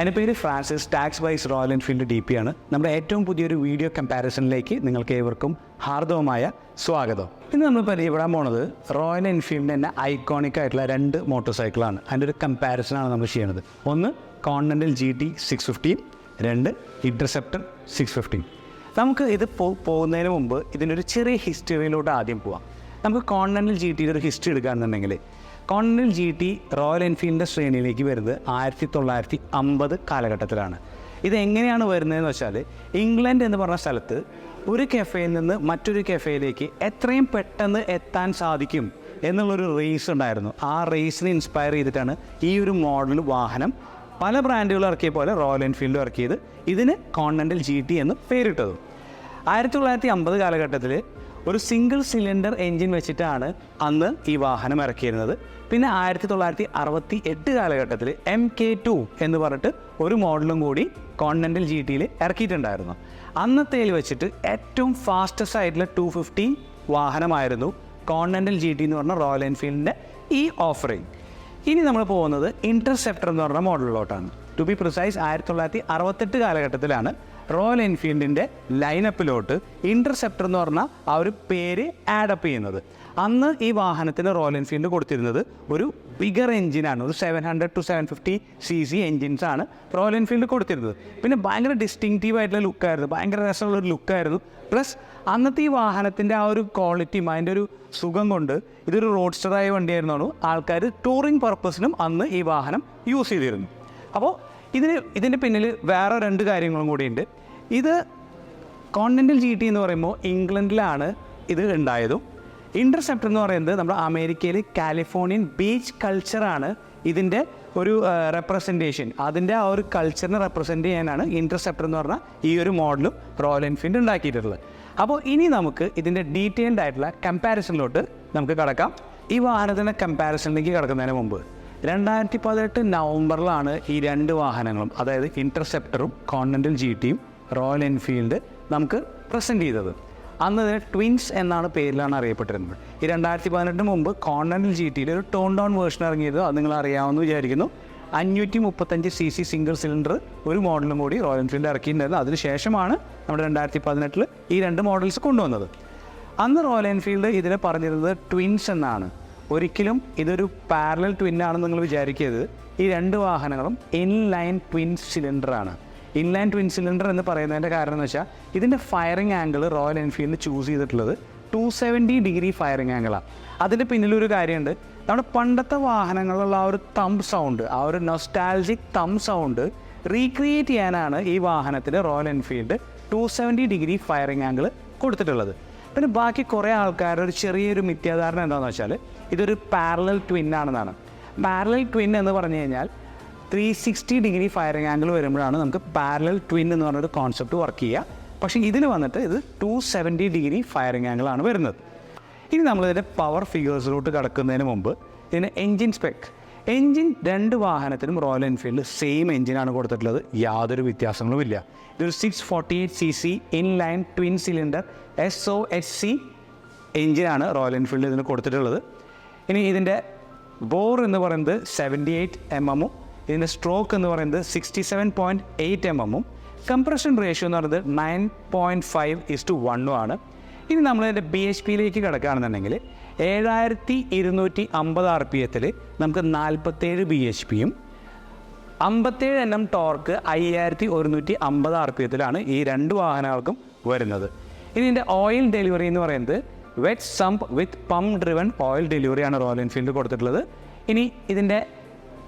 എൻ്റെ പേര് Francis, ടാക്സ്ബൈക്സ് royal Enfield DP ആണ്. നമ്മുടെ ഏറ്റവും പുതിയൊരു വീഡിയോ കമ്പാരിസണിലേക്ക് നിങ്ങൾക്ക് ഏവർക്കും ഹാർദവമായ സ്വാഗതം. ഇന്ന് നമ്മൾ പരിചയപ്പെടാൻ പോണത് റോയൽ എൻഫീൽഡിൻ്റെ തന്നെ ഐക്കോണിക് ആയിട്ടുള്ള 2 മോട്ടോർ സൈക്കിളാണ്. അതിൻ്റെ ഒരു കമ്പാരിസണാണ് നമ്മൾ ചെയ്യുന്നത്. ഒന്ന് കോണ്ടിനെൻ്റൽ GT 650, 2 ഇൻ്റർസെപ്റ്റർ 650. നമുക്ക് ഇത് പോകുന്നതിന് മുമ്പ് ഇതിനൊരു ചെറിയ ഹിസ്റ്ററിയിലോട്ട് ആദ്യം പോവാം. നമുക്ക് കോണ്ടിനെൻ്റൽ GTയുടെ ഒരു ഹിസ്റ്ററി എടുക്കുകയാണെന്നുണ്ടെങ്കിൽ, കോണ്ടിനെൻ്റൽ GT റോയൽ എൻഫീൽഡിൻ്റെ ശ്രേണിയിലേക്ക് വരുന്നത് 1950 കാലഘട്ടത്തിലാണ്. ഇതെങ്ങനെയാണ് വരുന്നതെന്ന് വെച്ചാൽ, ഇംഗ്ലണ്ട് എന്ന് പറഞ്ഞ സ്ഥലത്ത് ഒരു കഫേയിൽ നിന്ന് മറ്റൊരു കഫേയിലേക്ക് എത്രയും പെട്ടെന്ന് എത്താൻ സാധിക്കും എന്നുള്ളൊരു റേസ് ഉണ്ടായിരുന്നു. ആ റേസിനെ ഇൻസ്പയർ ചെയ്തിട്ടാണ് ഈ ഒരു മോഡൽ വാഹനം പല ബ്രാൻഡുകൾ ഇറക്കിയ പോലെ റോയൽ എൻഫീൽഡ് ഇറക്കിയത്. ഇതിന് കോണ്ടിനെൻ്റൽ GT എന്ന് പേരിട്ടത്. 1950 കാലഘട്ടത്തിൽ ഒരു സിംഗിൾ സിലിണ്ടർ എൻജിൻ വെച്ചിട്ടാണ് അന്ന് ഈ വാഹനം ഇറക്കിയിരുന്നത്. പിന്നെ 1968 കാലഘട്ടത്തിൽ MK2 എന്ന് പറഞ്ഞിട്ട് ഒരു മോഡലും കൂടി കോണ്ടിനെൻ്റൽ GTയിൽ ഇറക്കിയിട്ടുണ്ടായിരുന്നു. അന്നത്തേൽ വെച്ചിട്ട് ഏറ്റവും ഫാസ്റ്റസ്റ്റ് ആയിട്ടുള്ള 250 വാഹനമായിരുന്നു കോണ്ടിനെൻ്റൽ GT എന്ന് പറഞ്ഞ റോയൽ എൻഫീൽഡിൻ്റെ ഈ ഓഫറിങ്. ഇനി നമ്മൾ പോകുന്നത് ഇൻ്റർസെപ്റ്റർ എന്ന് പറഞ്ഞ മോഡലിലോട്ടാണ്. ടു ബി പ്രിസൈസ് 1968 കാലഘട്ടത്തിലാണ് റോയൽ എൻഫീൽഡിൻ്റെ ലൈനപ്പിലോട്ട് ഇൻ്റർസെപ്റ്റർ എന്ന് പറഞ്ഞ ആ ഒരു പേര് ആഡപ്പ് ചെയ്യുന്നത്. അന്ന് ഈ വാഹനത്തിന് റോയൽ എൻഫീൽഡ് കൊടുത്തിരുന്നത് ഒരു ബിഗർ എൻജിനാണ്. ഒരു 700 to 750 cc എൻജിൻസാണ് റോയൽ എൻഫീൽഡ് കൊടുത്തിരുന്നത്. പിന്നെ ഭയങ്കര ഡിസ്റ്റിങ്റ്റീവ് ആയിട്ടുള്ള ലുക്കായിരുന്നു, ഭയങ്കര രസമുള്ളൊരു ലുക്കായിരുന്നു. പ്ലസ് അന്നത്തെ ഈ വാഹനത്തിൻ്റെ ആ ഒരു ക്വാളിറ്റിയും അതിൻ്റെ ഒരു സുഖം കൊണ്ട് ഇതൊരു റോഡ്സ്റ്ററായ വണ്ടിയായിരുന്നുള്ളൂ. ആൾക്കാർ ടൂറിങ് പർപ്പസിനും അന്ന് ഈ വാഹനം യൂസ് ചെയ്തിരുന്നു. അപ്പോൾ ഇതിൻ്റെ പിന്നിൽ വേറെ 2 കാര്യങ്ങളും കൂടിയുണ്ട്. ഇത് കോണ്ടിനെൻ്റൽ GT എന്ന് പറയുമ്പോൾ ഇംഗ്ലണ്ടിലാണ് ഇത് ഉണ്ടായതും. ഇൻ്റർസെപ്റ്റർ എന്ന് പറയുന്നത് നമ്മുടെ അമേരിക്കയിൽ കാലിഫോർണിയൻ ബീച്ച് കൾച്ചറാണ് ഇതിൻ്റെ ഒരു റെപ്രസെൻറ്റേഷൻ. അതിൻ്റെ ആ ഒരു കൾച്ചറിനെ റെപ്രസെൻറ്റ് ചെയ്യാനാണ് ഇൻ്റർസെപ്റ്റർ എന്ന് പറഞ്ഞാൽ ഈ ഒരു മോഡലും റോയൽ എൻഫീൽഡ് ഉണ്ടാക്കിയിട്ടുള്ളത്. അപ്പോൾ ഇനി നമുക്ക് ഇതിൻ്റെ ഡീറ്റെയിൽഡ് ആയിട്ടുള്ള കമ്പാരിസണിലോട്ട് നമുക്ക് കടക്കാം. ഈ വാഹനത്തിൻ്റെ കമ്പാരിസണിലേക്ക് കടക്കുന്നതിന് മുമ്പ് 2018 നവംബറിലാണ് ഈ 2 വാഹനങ്ങളും, അതായത് ഇൻ്റർസെപ്റ്ററും കോണ്ടിനെൻ്റൽ GTയും റോയൽ എൻഫീൽഡ് നമുക്ക് പ്രസൻറ്റ് ചെയ്തത്. അന്ന് ഇതിന് ട്വിൻസ് എന്നാണ് പേരിലാണ് അറിയപ്പെട്ടിരുന്നത്. ഈ 2018 മുമ്പ് കോണ്ടിനെൻ്റൽ GTയിൽ ഒരു ടോൺ ഡൗൺ വേർഷൻ ഇറങ്ങിയത്, അത് നിങ്ങൾ അറിയാമെന്ന് വിചാരിക്കുന്നു. 535 cc സിംഗിൾ സിലിണ്ടർ ഒരു മോഡലും കൂടി റോയൽ എൻഫീൽഡ് ഇറക്കിയിട്ടുണ്ടായിരുന്നു. അതിനുശേഷമാണ് നമ്മുടെ 2018 ഈ 2 മോഡൽസ് കൊണ്ടുവന്നത്. അന്ന് റോയൽ എൻഫീൽഡ് ഇതിനെ പറഞ്ഞിരുന്നത് ട്വിൻസ് എന്നാണ്. ഒരിക്കലും ഇതൊരു പാരലൽ ട്വിന്നാണെന്ന് നിങ്ങൾ വിചാരിക്കരുത്. ഈ 2 വാഹനങ്ങളും ഇൻലൈൻ ട്വിൻ സിലിണ്ടറാണ്. ഇൻലൈൻ ട്വിൻ സിലിണ്ടർ എന്ന് പറയുന്നതിൻ്റെ കാരണം എന്ന് വെച്ചാൽ, ഇതിൻ്റെ firing angle Royal Enfield choose ചെയ്തിട്ടുള്ളത് 270 ഡിഗ്രി ഫയറിംഗ് ആംഗിളാണ്. അതിൻ്റെ പിന്നിലൊരു കാര്യമുണ്ട്. നമ്മുടെ പണ്ടത്തെ വാഹനങ്ങളിലുള്ള ആ ഒരു തമ്പ് സൗണ്ട്, ആ ഒരു നൊസ്റ്റാൾജിക് തമ്പ് സൗണ്ട് റീക്രിയേറ്റ് ചെയ്യാനാണ് ഈ വാഹനത്തിന് royal Enfield 270 degree firing angle കൊടുത്തിട്ടുള്ളത്. പിന്നെ ബാക്കി കുറേ ആൾക്കാരുടെ ഒരു ചെറിയൊരു മിഥ്യാധാരണ എന്താണെന്ന് വെച്ചാൽ, ഇതൊരു പാരലൽ ട്വിൻ ആണെന്നാണ്. പാരലൽ ട്വിൻ എന്ന് പറഞ്ഞു കഴിഞ്ഞാൽ 360 ഡിഗ്രി ഫയറിംഗ് ആംഗിൾ വരുമ്പോഴാണ് നമുക്ക് പാരലൽ ട്വിൻ എന്ന് പറഞ്ഞൊരു കോൺസെപ്റ്റ് വർക്ക് ചെയ്യുക. പക്ഷേ ഇതിൽ വന്നിട്ട് ഇത് 270 ഡിഗ്രി ഫയറിംഗ് ആംഗിളാണ് വരുന്നത്. ഇനി നമ്മളിതിൻ്റെ പവർ ഫിഗേഴ്സിലോട്ട് കടക്കുന്നതിന് മുമ്പ് ഇതിന് എൻജിൻ സ്പെക്ക്. എൻജിൻ 2 വാഹനത്തിനും റോയൽ എൻഫീൽഡ് സെയിം എൻജിനാണ് കൊടുത്തിട്ടുള്ളത്. യാതൊരു വ്യത്യാസങ്ങളുമില്ല. ഇതൊരു 648 cc inline twin cylinder SOHC എൻജിനാണ് റോയൽ എൻഫീൽഡ് ഇതിന് കൊടുത്തിട്ടുള്ളത്. ഇനി ഇതിൻ്റെ ബോർ എന്ന് പറയുന്നത് 78 mm, ഇതിൻ്റെ സ്ട്രോക്ക് എന്ന് പറയുന്നത് 67.8 mm, കംപ്രഷൻ റേഷ്യോ എന്ന് പറയുന്നത് 9.5:1 ആണ്. ഇനി നമ്മളിതിൻ്റെ BHPയിലേക്ക് കിടക്കുകയാണെന്നുണ്ടെങ്കിൽ 7250 RPMത്തിൽ നമുക്ക് 47 BHPയും 57 Nm ടോർക്ക് 5150 RPMത്തിലാണ് ഈ 2 വാഹനങ്ങൾക്കും വരുന്നത്. ഇനി ഇതിൻ്റെ ഓയിൽ ഡെലിവറി എന്ന് പറയുന്നത് wet sump with pump driven oil ഡെലിവറിയാണ് റോയൽ എൻഫീൽഡ് കൊടുത്തിട്ടുള്ളത്. ഇനി ഇതിൻ്റെ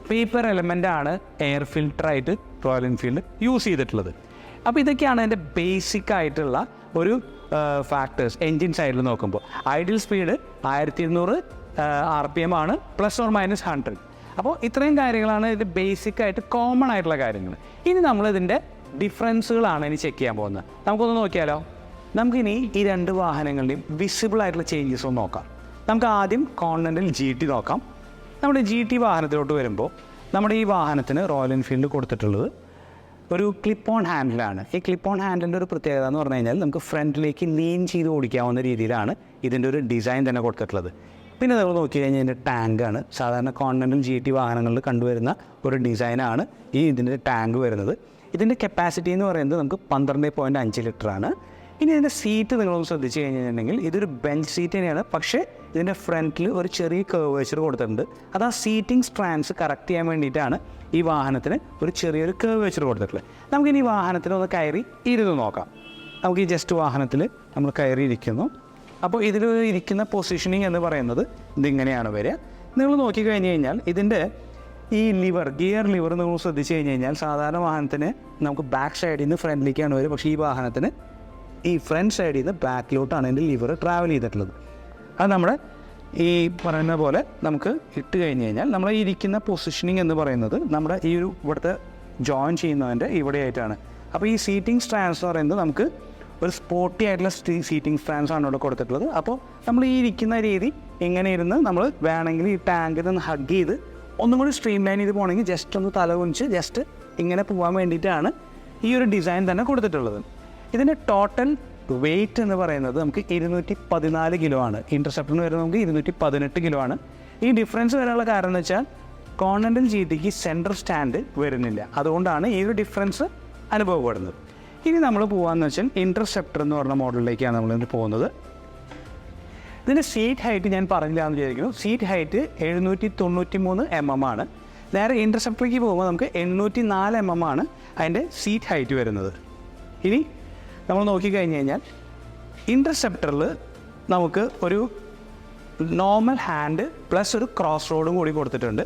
പേപ്പർ എലമെൻ്റാണ് എയർ ഫിൽറ്ററായിട്ട് റോയൽ എൻഫീൽഡ് യൂസ് ചെയ്തിട്ടുള്ളത്. അപ്പോൾ ഇതൊക്കെയാണ് അതിൻ്റെ ബേസിക് ആയിട്ടുള്ള ഒരു ഫാക്ടേഴ്സ്. എൻജിൻ സൈഡിൽ നോക്കുമ്പോൾ ഐഡിയൽ സ്പീഡ് 1200 RPM ആണ്, ±100. അപ്പോൾ ഇത്രയും കാര്യങ്ങളാണ് ഇതിൻ്റെ ബേസിക്കായിട്ട് കോമൺ ആയിട്ടുള്ള കാര്യങ്ങൾ. ഇനി നമ്മളിതിൻ്റെ ഡിഫറൻസുകളാണ് ഇനി ചെക്ക് ചെയ്യാൻ പോകുന്നത്. നമുക്കൊന്ന് നോക്കിയാലോ. നമുക്കിനി ഈ 2 വാഹനങ്ങളുടെയും വിസിബിൾ ആയിട്ടുള്ള ചേഞ്ചസ് ഒന്ന് നോക്കാം. നമുക്ക് ആദ്യം കോണ്ടിനെൻ്റൽ GT നോക്കാം. നമ്മുടെ GT വാഹനത്തിലോട്ട് വരുമ്പോൾ, നമ്മുടെ ഈ വാഹനത്തിന് റോയൽ എൻഫീൽഡ് കൊടുത്തിട്ടുള്ളത് ഒരു ക്ലിപ്പ് ഓൺ ഹാൻഡിലാണ്. ഈ ക്ലിപ്പ് ഓൺ ഹാൻഡിലിൻ്റെ ഒരു പ്രത്യേകത എന്ന് പറഞ്ഞു കഴിഞ്ഞാൽ, നമുക്ക് ഫ്രണ്ടിലേക്ക് ലീൻ ചെയ്ത് ഓടിക്കാവുന്ന രീതിയിലാണ് ഇതിൻ്റെ ഒരു ഡിസൈൻ തന്നെ കൊടുത്തിട്ടുള്ളത്. പിന്നെ നമ്മൾ നോക്കി കഴിഞ്ഞാൽ ഇതിൻ്റെ ടാങ്കാണ്. സാധാരണ കോണ്ടിനെൻ്റൽ GT വാഹനങ്ങളിൽ കണ്ടുവരുന്ന ഒരു ഡിസൈനാണ് ഇതിൻ്റെ ടാങ്ക് വരുന്നത്. ഇതിൻ്റെ കപ്പാസിറ്റി എന്ന് പറയുന്നത് നമുക്ക് 12.5 ലിറ്ററാണ്. ഇനി ഇതിൻ്റെ സീറ്റ് നിങ്ങളൊന്ന് ശ്രദ്ധിച്ച് കഴിഞ്ഞിട്ടുണ്ടെങ്കിൽ ഇതൊരു ബെഞ്ച് സീറ്റ് തന്നെയാണ്. പക്ഷേ ഇതിൻ്റെ ഫ്രണ്ടിൽ ഒരു ചെറിയ കർവേച്ചർ കൊടുത്തിട്ടുണ്ട്. അത് ആ സീറ്റിംഗ് സ്ട്രാൻഡ്സ് കറക്റ്റ് ചെയ്യാൻ വേണ്ടിയിട്ടാണ് ഈ വാഹനത്തിന് ഒരു ചെറിയൊരു കർവേച്ചർ കൊടുത്തിട്ടുള്ളത്. നമുക്കിനി ഈ വാഹനത്തിൽ ഒന്ന് കയറി ഇരുന്ന് നോക്കാം. നമുക്ക് ഈ ജസ്റ്റ് വാഹനത്തിൽ നമ്മൾ കയറി ഇരിക്കുന്നു. അപ്പോൾ ഇതിൽ ഇരിക്കുന്ന പൊസിഷനിങ് എന്ന് പറയുന്നത് ഇതിങ്ങനെയാണ് വരിക. നിങ്ങൾ നോക്കിക്കഴിഞ്ഞ് കഴിഞ്ഞാൽ ഇതിൻ്റെ ഈ ഗിയർ ലിവർ നിങ്ങൾ ശ്രദ്ധിച്ച് കഴിഞ്ഞ് കഴിഞ്ഞാൽ സാധാരണ വാഹനത്തിന് നമുക്ക് ബാക്ക് സൈഡിൽ നിന്ന് ഫ്രണ്ടിലേക്കാണ് വരിക. പക്ഷേ ഈ വാഹനത്തിന് ഈ ഫ്രണ്ട് സൈഡിൽ നിന്ന് ബാക്കിലോട്ടാണ് ഇതിൻ്റെ ലിവർ ട്രാവൽ ചെയ്തിട്ടുള്ളത്. അത് നമ്മുടെ ഈ പറയുന്ന പോലെ നമുക്ക് ഇട്ട് കഴിഞ്ഞ് കഴിഞ്ഞാൽ നമ്മളെ ഇരിക്കുന്ന പൊസിഷനിങ് എന്ന് പറയുന്നത് നമ്മുടെ ഈ ഒരു ഇവിടുത്തെ ജോയിൻ ചെയ്യുന്നതിൻ്റെ ഇവിടെയായിട്ടാണ്. അപ്പോൾ ഈ സീറ്റിംഗ് സ്ട്രാൻഡ്സ് എന്ന് പറയുന്നത് നമുക്ക് ഒരു സ്പോർട്ടി ആയിട്ടുള്ള സീറ്റിംഗ് സ്ട്രാൻഡ്സ് ആണ് ഇവിടെ കൊടുത്തിട്ടുള്ളത്. അപ്പോൾ നമ്മൾ ഈ ഇരിക്കുന്ന രീതി ഇങ്ങനെ ഇരുന്ന് നമ്മൾ വേണമെങ്കിൽ ഈ ടാങ്കിൽ നിന്ന് ഹഗ് ചെയ്ത് ഒന്നും കൂടി സ്ട്രീം ലൈൻ ചെയ്ത് പോകണമെങ്കിൽ ജസ്റ്റ് ഒന്ന് തല കുനിച്ച് ജസ്റ്റ് ഇങ്ങനെ പോകാൻ വേണ്ടിയിട്ടാണ് ഈ ഒരു ഡിസൈൻ തന്നെ കൊടുത്തിട്ടുള്ളത്. ഇതിൻ്റെ ടോട്ടൽ വെയ്റ്റ് എന്ന് പറയുന്നത് നമുക്ക് 214 കിലോ ആണ്. ഇൻ്റർസെപ്റ്ററിന് വരുന്നത് നമുക്ക് 218 കിലോ ആണ്. ഈ ഡിഫറൻസ് വരാനുള്ള കാരണം എന്ന് വെച്ചാൽ കോണ്ടിനെൻ്റൽ GTക്ക് സെൻട്രൽ സ്റ്റാൻഡ് വരുന്നില്ല. അതുകൊണ്ടാണ് ഈ ഒരു ഡിഫറൻസ് അനുഭവപ്പെടുന്നത്. ഇനി നമ്മൾ പോകാമെന്ന് വെച്ചാൽ ഇൻ്റർസെപ്റ്റർ എന്ന് പറഞ്ഞ മോഡലിലേക്കാണ് നമ്മളിന്ന് പോകുന്നത്. ഇതിൻ്റെ സീറ്റ് ഹൈറ്റ് ഞാൻ പറഞ്ഞില്ല എന്ന് വിചാരിക്കുന്നു. സീറ്റ് ഹൈറ്റ് 793 mm ആണ്. നേരെ ഇൻ്റർസെപ്റ്ററിലേക്ക് പോകുമ്പോൾ നമുക്ക് 804 mm ആണ് അതിൻ്റെ സീറ്റ് ഹൈറ്റ് വരുന്നത്. ഇനി നമ്മൾ നോക്കിക്കഴിഞ്ഞ് കഴിഞ്ഞാൽ ഇൻ്റർസെപ്റ്ററിൽ നമുക്ക് ഒരു നോർമൽ ഹാൻഡ് പ്ലസ് ഒരു ക്രോസ് റോഡും കൂടി കൊടുത്തിട്ടുണ്ട്.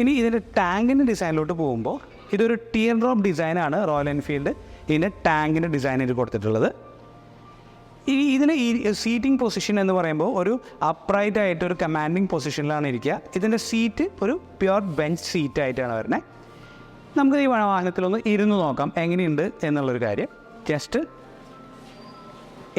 ഇനി ഇതിൻ്റെ ടാങ്കിൻ്റെ ഡിസൈനിലോട്ട് പോകുമ്പോൾ ഇതൊരു ടിയർ ഡ്രോപ്പ് ഡിസൈനാണ് റോയൽ എൻഫീൽഡ് ഇതിൻ്റെ ടാങ്കിൻ്റെ ഡിസൈനിൽ കൊടുത്തിട്ടുള്ളത്. ഇതിന് ഈ സീറ്റിംഗ് പൊസിഷൻ എന്ന് പറയുമ്പോൾ ഒരു അപ്രൈറ്റ് ആയിട്ട് ഒരു കമാൻഡിങ് പൊസിഷനിലാണ് ഇരിക്കുക. ഇതിൻ്റെ സീറ്റ് ഒരു പ്യുവർ ബെഞ്ച് സീറ്റായിട്ടാണ് വരുന്നത്. നമുക്ക് ഈ വാഹനത്തിലൊന്ന് ഇരുന്ന് നോക്കാം എങ്ങനെയുണ്ട് എന്നുള്ളൊരു കാര്യം. ജസ്റ്റ്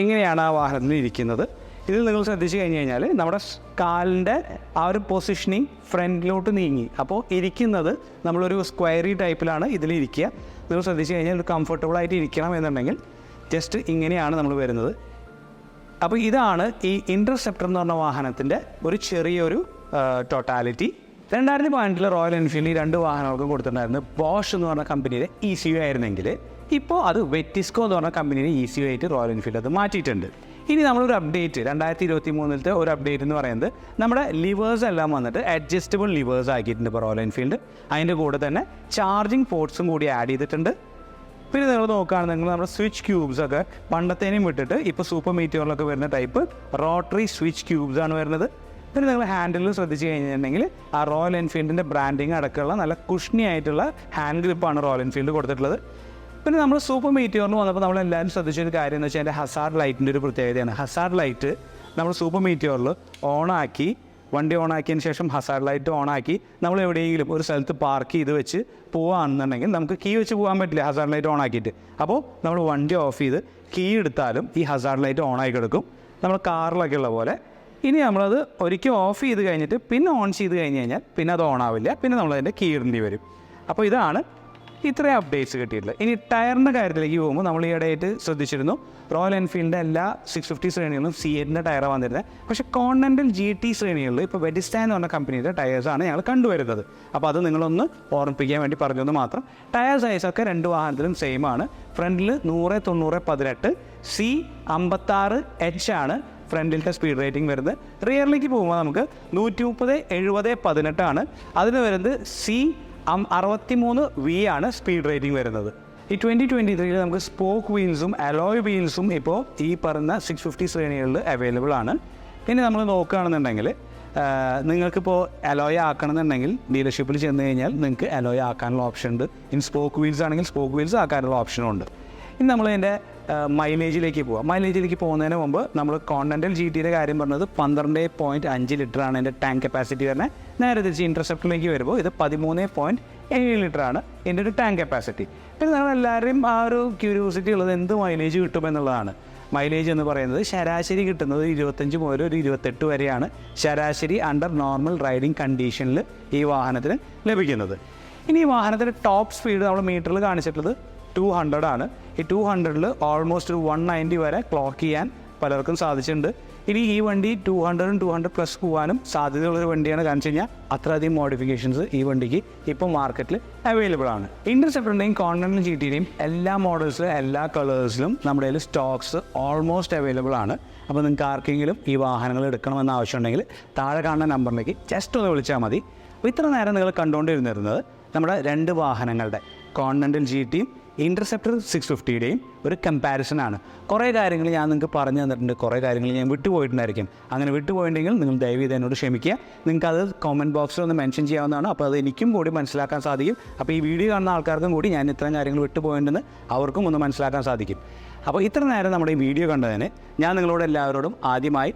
ഇങ്ങനെയാണ് ആ വാഹനത്തിൽ ഇരിക്കുന്നത്. ഇതിൽ നിങ്ങൾ ശ്രദ്ധിച്ച് കഴിഞ്ഞ് കഴിഞ്ഞാൽ നമ്മുടെ കാലിൻ്റെ ആ ഒരു പൊസിഷനിങ് ഫ്രണ്ടിലോട്ട് നീങ്ങി. അപ്പോൾ ഇരിക്കുന്നത് നമ്മളൊരു സ്ക്വയറി ടൈപ്പിലാണ് ഇതിലിരിക്കുക. നിങ്ങൾ ശ്രദ്ധിച്ച് കഴിഞ്ഞാൽ ഒരു കംഫർട്ടബിളായിട്ട് ഇരിക്കണം എന്നുണ്ടെങ്കിൽ ജസ്റ്റ് ഇങ്ങനെയാണ് നമ്മൾ വരുന്നത്. അപ്പോൾ ഇതാണ് ഈ ഇൻ്റർസെപ്റ്റർ എന്ന് പറഞ്ഞ വാഹനത്തിൻ്റെ ഒരു ചെറിയൊരു ടോട്ടാലിറ്റി. 2018 റോയൽ എൻഫീൽഡ് ഈ 2 വാഹനങ്ങൾക്കും കൊടുത്തിട്ടുണ്ടായിരുന്നു ബോഷ് എന്ന് പറഞ്ഞ കമ്പനിയുടെ ECU ആയിരുന്നെങ്കിൽ ഇപ്പോൾ അത് വെറ്റിസ്കോ എന്ന് പറഞ്ഞ കമ്പനിയുടെ ECU ആയിട്ട് റോയൽ എൻഫീൽഡ് അത് മാറ്റിയിട്ടുണ്ട്. ഇനി നമ്മളൊരു അപ്ഡേറ്റ് 2023 ഒരു അപ്ഡേറ്റ് എന്ന് പറയുന്നത് നമ്മുടെ ലിവേഴ്സ് എല്ലാം വന്നിട്ട് അഡ്ജസ്റ്റബിൾ ലിവേഴ്സ് ആക്കിയിട്ടുണ്ട് ഇപ്പോൾ റോയൽ എൻഫീൽഡ്. അതിൻ്റെ കൂടെ തന്നെ ചാർജിങ് പോർട്ട്സും കൂടി ആഡ് ചെയ്തിട്ടുണ്ട്. പിന്നെ നിങ്ങൾ നോക്കുകയാണെന്നുണ്ടെങ്കിൽ നമ്മുടെ സ്വിച്ച് ക്യൂബ്സൊക്കെ പണ്ടത്തേനും വിട്ടിട്ട് ഇപ്പോൾ സൂപ്പർ മീറ്റിയോറിലൊക്കെ വരുന്ന ടൈപ്പ് റോട്ടറി സ്വിച്ച് ക്യൂബ്സ് ആണ് വരുന്നത്. പിന്നെ നിങ്ങൾ ഹാൻഡിൽ ശ്രദ്ധിച്ച് കഴിഞ്ഞിട്ടുണ്ടെങ്കിൽ ആ റോയൽ എൻഫീൽഡിൻ്റെ ബ്രാൻഡിങ് അടക്കമുള്ള നല്ല കുഷ്ണി ആയിട്ടുള്ള ഹാൻഡ് ഗ്രിപ്പാണ് റോയൽ എൻഫീൽഡ് കൊടുത്തിട്ടുള്ളത്. പിന്നെ നമ്മൾ സൂപ്പർ മീറ്റിയോറിന് വന്നപ്പോൾ നമ്മളെല്ലാവരും ശ്രദ്ധിച്ചൊരു കാര്യം എന്ന് വെച്ചാൽ അതിൻ്റെ ഹസാർഡ് ലൈറ്റിൻ്റെ ഒരു പ്രത്യേകതയാണ്. ഹസാർഡ് ലൈറ്റ് നമ്മൾ സൂപ്പർ മീറ്റിയോറിൽ ഓണാക്കി വണ്ടി ഓണാക്കിയതിന് ശേഷം ഹസാർഡ് ലൈറ്റ് ഓണാക്കി നമ്മൾ എവിടെയെങ്കിലും ഒരു സ്ഥലത്ത് പാർക്ക് ചെയ്ത് വെച്ച് പോവുകയാണെന്നുണ്ടെങ്കിൽ നമുക്ക് കീ വെച്ച് പോകാൻ പറ്റില്ല ഹസാർഡ് ലൈറ്റ് ഓണാക്കിയിട്ട്. അപ്പോൾ നമ്മൾ വണ്ടി ഓഫ് ചെയ്ത് കീ എടുത്താലും ഈ ഹസാർഡ് ലൈറ്റ് ഓണായി കിടക്കും നമ്മൾ കാറിലൊക്കെ ഉള്ള പോലെ. ഇനി നമ്മളത് ഒരിക്കൽ ഓഫ് ചെയ്ത് കഴിഞ്ഞിട്ട് പിന്നെ ഓൺ ചെയ്ത് കഴിഞ്ഞ് കഴിഞ്ഞാൽ പിന്നെ അത് ഓണാവില്ല, പിന്നെ നമ്മളതിൻ്റെ കീ ഇടേണ്ടി വരും. അപ്പോൾ ഇതാണ് ഇത്രയും അപ്ഡേറ്റ്സ് കിട്ടിയിട്ടുള്ളത്. ഇനി ടയറിൻ്റെ കാര്യത്തിലേക്ക് പോകുമ്പോൾ നമ്മൾ ഈയിടെയായിട്ട് ശ്രദ്ധിച്ചിരുന്നു റോയൽ എൻഫീൽഡിൻ്റെ എല്ലാ 650 ശ്രേണികളിലും C8ൻ്റെ ടയറാണ് വന്നിരുന്നത്. പക്ഷേ കോണ്ടിനെൻ്റൽ GT ശ്രേണികളിൽ ഇപ്പോൾ വെഡിസ്റ്റാൻ എന്ന് പറഞ്ഞ കമ്പനിയുടെ ടയേഴ്സാണ് ഞങ്ങൾ കണ്ടുവരുന്നത്. അപ്പോൾ അത് നിങ്ങളൊന്ന് ഓർമ്മിപ്പിക്കാൻ വേണ്ടി പറഞ്ഞതെന്ന് മാത്രം. ടയർ സൈസൊക്കെ 2 വാഹനത്തിലും സെയിം ആണ്. ഫ്രണ്ടിൽ 100/90/18 C56H ആണ് ഫ്രണ്ടിലത്തെ സ്പീഡ് റേറ്റിംഗ് വരുന്നത്. റിയറിലേക്ക് പോകുമ്പോൾ നമുക്ക് 130/70/18 ആണ്. അതിന് വരുന്നത് C63V ആണ് സ്പീഡ് റേറ്റിംഗ് വരുന്നത്. ഈ 2023 നമുക്ക് സ്പോക്ക് വീൽസും അലോയ് വീൽസും ഇപ്പോൾ ഈ പറഞ്ഞ 650 ശ്രേണികളിൽ അവൈലബിൾ ആണ്. ഇനി നമ്മൾ നോക്കുകയാണെന്നുണ്ടെങ്കിൽ നിങ്ങൾക്കിപ്പോൾ അലോയ് ആക്കണമെന്നുണ്ടെങ്കിൽ ഡീലർഷിപ്പിൽ ചെന്ന് കഴിഞ്ഞാൽ നിങ്ങൾക്ക് അലോയ് ആക്കാനുള്ള ഓപ്ഷൻ ഉണ്ട്. ഇനി സ്പോക്ക് വീൽസ് ആണെങ്കിൽ സ്പോക്ക് വീൽസ് ആക്കാനുള്ള ഓപ്ഷനും ഉണ്ട്. ഇനി നമ്മളതിൻ്റെ മൈലേജിലേക്ക് പോകാം. മൈലേജിലേക്ക് പോകുന്നതിന് മുമ്പ് നമ്മൾ കോണ്ടിനെൻ്റൽ GTയുടെ കാര്യം പറഞ്ഞത് 12.5 ലിറ്ററാണ് എൻ്റെ ടാങ്ക് കപ്പാസിറ്റി വരുന്നത്. നേരെ തിരിച്ച് ഇൻ്റർസെപ്റ്ററിലേക്ക് വരുമ്പോൾ ഇത് 13.7 ലിറ്ററാണ് എൻ്റെ ഒരു ടാങ്ക് കപ്പാസിറ്റി. പിന്നെ നമ്മളെല്ലാവരും ആ ഒരു ക്യൂരിയോസിറ്റി ഉള്ളത് എന്ത് മൈലേജ് കിട്ടുമെന്നുള്ളതാണ്. മൈലേജ് എന്ന് പറയുന്നത് ശരാശരി കിട്ടുന്നത് 25 മുതൽ ഒരു 28 വരെയാണ് ശരാശരി അണ്ടർ നോർമൽ റൈഡിങ് കണ്ടീഷനിൽ ഈ വാഹനത്തിന് ലഭിക്കുന്നത്. ഇനി ഈ വാഹനത്തിൻ്റെ ടോപ്പ് സ്പീഡ് നമ്മൾ മീറ്ററിൽ കാണിച്ചിട്ടുള്ളത് 200 ആണ്. ഈ 200ൽ ഓൾമോസ്റ്റ് ഒരു 190 വരെ ക്ലോക്ക് ചെയ്യാൻ പലർക്കും സാധിച്ചിട്ടുണ്ട്. ഇനി ഈ വണ്ടി 200+ പോകാനും സാധ്യതയുള്ളൊരു വണ്ടിയാണ്. കാരണം വെച്ച് കഴിഞ്ഞാൽ അത്രയധികം മോഡിഫിക്കേഷൻസ് ഈ വണ്ടിക്ക് ഇപ്പോൾ മാർക്കറ്റിൽ അവൈലബിൾ ആണ്. ഇൻ്റർസെപ്റ്ററിൻ്റെയും കോണ്ടിനെൻ്റൽ GTയുടെയും എല്ലാ മോഡൽസിലും എല്ലാ കളേഴ്സിലും നമ്മുടെ കയ്യിൽ സ്റ്റോക്സ് ഓൾമോസ്റ്റ് അവൈലബിൾ ആണ്. അപ്പോൾ നിങ്ങൾക്ക് ആർക്കെങ്കിലും ഈ വാഹനങ്ങൾ എടുക്കണമെന്ന് ആവശ്യമുണ്ടെങ്കിൽ താഴെ കാണുന്ന നമ്പറിലേക്ക് ജസ്റ്റ് ഒന്ന് വിളിച്ചാൽ മതി. അപ്പോൾ ഇത്ര നേരം നിങ്ങൾ കണ്ടുകൊണ്ടിരുന്നിരുന്നത് നമ്മുടെ 2 വാഹനങ്ങളുടെ കോണ്ടിനെൻ്റൽ GTയും ഇൻ്റർസെപ്റ്റർ 650യുടെയും ഒരു കമ്പാരിസനാണ്. കുറേ കാര്യങ്ങൾ ഞാൻ നിങ്ങൾക്ക് പറഞ്ഞു തന്നിട്ടുണ്ട്, കുറേ കാര്യങ്ങൾ ഞാൻ വിട്ടുപോയിട്ടുണ്ടായിരിക്കും. അങ്ങനെ വിട്ടുപോയിട്ടുണ്ടെങ്കിൽ നിങ്ങൾ ദയവ് എന്നോട് ക്ഷമിക്കുക. നിങ്ങൾക്കത് കമൻറ്റ് ബോക്സിൽ ഒന്ന് മെൻഷൻ ചെയ്യാവുന്നതാണ്. അപ്പോൾ അത് എനിക്കും കൂടി മനസ്സിലാക്കാൻ സാധിക്കും. അപ്പോൾ ഈ വീഡിയോ കാണുന്ന ആൾക്കാർക്കും കൂടി ഞാൻ ഇത്രയും കാര്യങ്ങൾ വിട്ടുപോയിട്ടുണ്ടെന്ന് അവർക്കും ഒന്ന് മനസ്സിലാക്കാൻ സാധിക്കും. അപ്പോൾ ഇത്ര നേരം നമ്മുടെ ഈ വീഡിയോ കണ്ടതിന് ഞാൻ നിങ്ങളോട് എല്ലാവരോടും ആദ്യമായി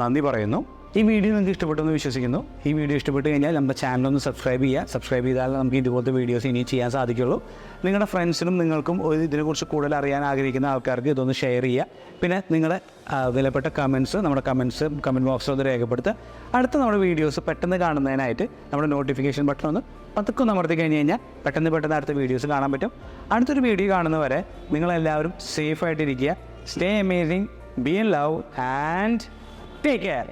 നന്ദി പറയുന്നു. ഈ വീഡിയോ നിങ്ങൾക്ക് ഇഷ്ടപ്പെട്ടെന്ന് വിശ്വസിക്കുന്നു. ഈ വീഡിയോ ഇഷ്ടപ്പെട്ട് കഴിഞ്ഞാൽ നമ്മുടെ ചാനലൊന്ന് സബ്സ്ക്രൈബ് ചെയ്യുക. സബ്സ്ക്രൈബ് ചെയ്താൽ നമുക്ക് ഇതുപോലത്തെ വീഡിയോസ് ഇനി ചെയ്യാൻ സാധിക്കുള്ളൂ. നിങ്ങളുടെ ഫ്രണ്ട്സിനും നിങ്ങൾക്കും ഇതിനെക്കുറിച്ച് കൂടുതൽ അറിയാൻ ആഗ്രഹിക്കുന്ന ആൾക്കാർക്ക് ഇതൊന്ന് ഷെയർ ചെയ്യുക. പിന്നെ നിങ്ങളുടെ വിലപ്പെട്ട കമൻറ്റ്സ് നമ്മുടെ കമൻറ്റ് ബോക്സിൽ ഒന്ന് രേഖപ്പെടുത്തുക. അടുത്ത നമ്മുടെ വീഡിയോസ് പെട്ടെന്ന് കാണുന്നതിനായിട്ട് നമ്മുടെ നോട്ടിഫിക്കേഷൻ ബട്ടൺ ഒന്ന് പതുക്കെ അമർത്തി കഴിഞ്ഞ് കഴിഞ്ഞാൽ പെട്ടെന്ന് അടുത്ത വീഡിയോസ് കാണാൻ പറ്റും. അടുത്തൊരു വീഡിയോ കാണുന്നവരെ നിങ്ങളെല്ലാവരും സേഫായിട്ടിരിക്കുക. Stay amazing, be in love and take care.